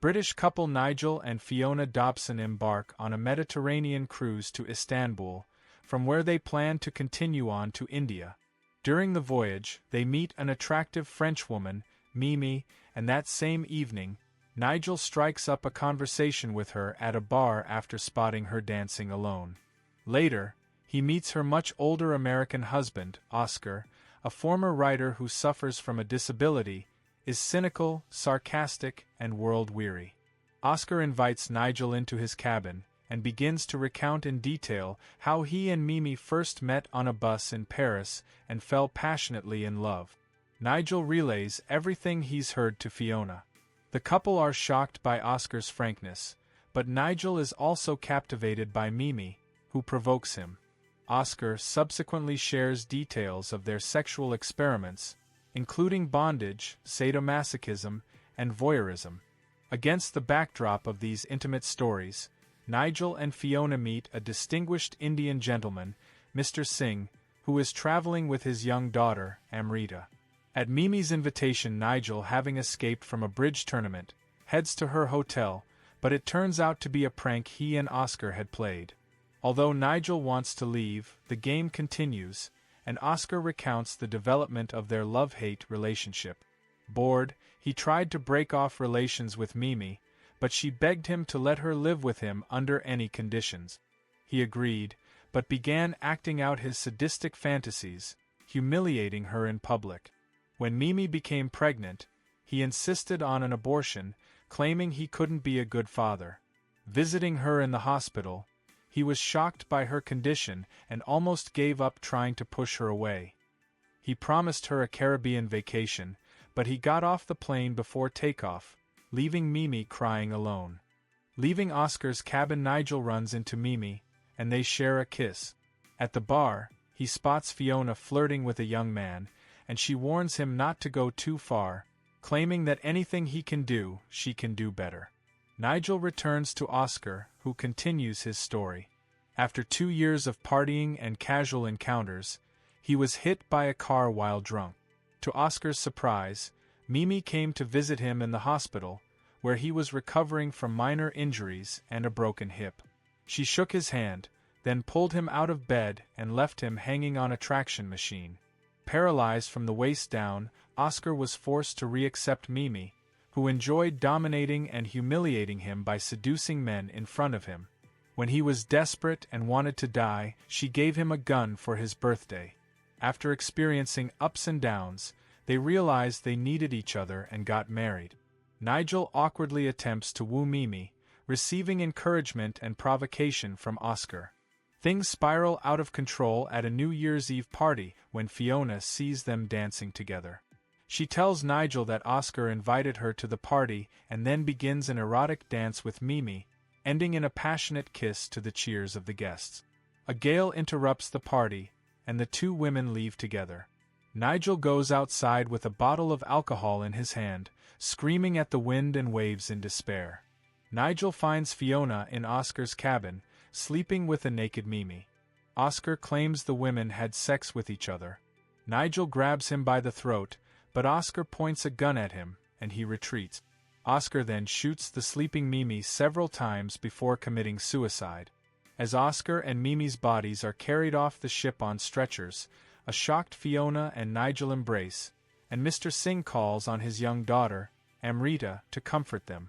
British couple Nigel and Fiona Dobson embark on a Mediterranean cruise to Istanbul, from where they plan to continue on to India. During the voyage, they meet an attractive Frenchwoman, Mimi, and that same evening, Nigel strikes up a conversation with her at a bar after spotting her dancing alone. Later, he meets her much older American husband, Oscar, a former writer who suffers from a disability, is cynical, sarcastic, and world-weary. Oscar invites Nigel into his cabin, and begins to recount in detail how he and Mimi first met on a bus in Paris and fell passionately in love. Nigel relays everything he's heard to Fiona. The couple are shocked by Oscar's frankness, but Nigel is also captivated by Mimi, who provokes him. Oscar subsequently shares details of their sexual experiments, including bondage, sadomasochism, and voyeurism. Against the backdrop of these intimate stories, Nigel and Fiona meet a distinguished Indian gentleman, Mr. Singh, who is traveling with his young daughter, Amrita. At Mimi's invitation, Nigel, having escaped from a bridge tournament, heads to her hotel, but it turns out to be a prank he and Oscar had played. Although Nigel wants to leave, the game continues, and Oscar recounts the development of their love-hate relationship. Bored, he tried to break off relations with Mimi, but she begged him to let her live with him under any conditions. He agreed, but began acting out his sadistic fantasies, humiliating her in public. When Mimi became pregnant, he insisted on an abortion, claiming he couldn't be a good father. Visiting her in the hospital, he was shocked by her condition and almost gave up trying to push her away. He promised her a Caribbean vacation, but he got off the plane before takeoff, leaving Mimi crying alone. Leaving Oscar's cabin, Nigel runs into Mimi, and they share a kiss. At the bar, he spots Fiona flirting with a young man, and she warns him not to go too far, claiming that anything he can do, she can do better. Nigel returns to Oscar, who continues his story. After 2 years of partying and casual encounters, he was hit by a car while drunk. To Oscar's surprise, Mimi came to visit him in the hospital, where he was recovering from minor injuries and a broken hip. She shook his hand, then pulled him out of bed and left him hanging on a traction machine. Paralyzed from the waist down, Oscar was forced to re-accept Mimi, who enjoyed dominating and humiliating him by seducing men in front of him. When he was desperate and wanted to die, she gave him a gun for his birthday. After experiencing ups and downs, they realized they needed each other and got married. Nigel awkwardly attempts to woo Mimi, receiving encouragement and provocation from Oscar. Things spiral out of control at a New Year's Eve party when Fiona sees them dancing together. She tells Nigel that Oscar invited her to the party and then begins an erotic dance with Mimi, ending in a passionate kiss to the cheers of the guests. A gale interrupts the party, and the two women leave together. Nigel goes outside with a bottle of alcohol in his hand, screaming at the wind and waves in despair. Nigel finds Fiona in Oscar's cabin, sleeping with a naked Mimi. Oscar claims the women had sex with each other. Nigel grabs him by the throat, but Oscar points a gun at him, and he retreats. Oscar then shoots the sleeping Mimi several times before committing suicide. As Oscar and Mimi's bodies are carried off the ship on stretchers, a shocked Fiona and Nigel embrace, and Mr. Singh calls on his young daughter, Amrita, to comfort them.